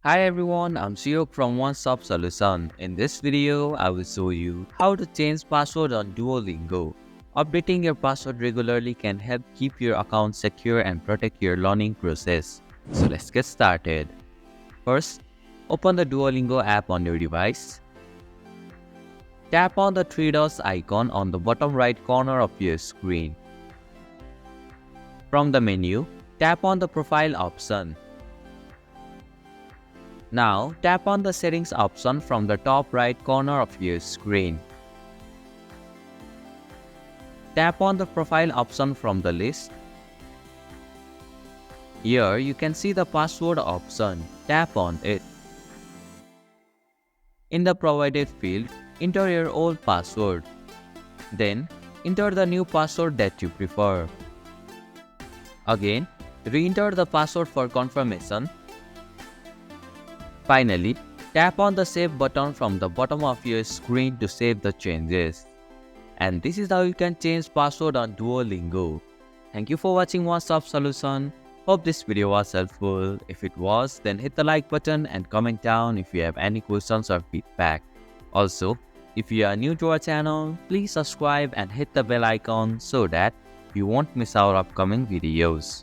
Hi everyone, I'm Siyok from One Stop Solution. In this video, I will show you how to change password on Duolingo. Updating your password regularly can help keep your account secure and protect your learning process. So let's get started. First, open the Duolingo app on your device. Tap on the three dots icon on the bottom right corner of your screen. From the menu, tap on the profile option. Now, tap on the settings option from the top right corner of your screen. Tap on the profile option from the list. Here, you can see the password option. Tap on it. In the provided field, enter your old password. Then, enter the new password that you prefer. Again, re-enter the password for confirmation. Finally, tap on the Save button from the bottom of your screen to save the changes. And this is how you can change password on Duolingo. Thank you for watching One Stop Solution. Hope this video was helpful. If it was, then hit the like button and comment down if you have any questions or feedback. Also, if you are new to our channel, please subscribe and hit the bell icon so that you won't miss our upcoming videos.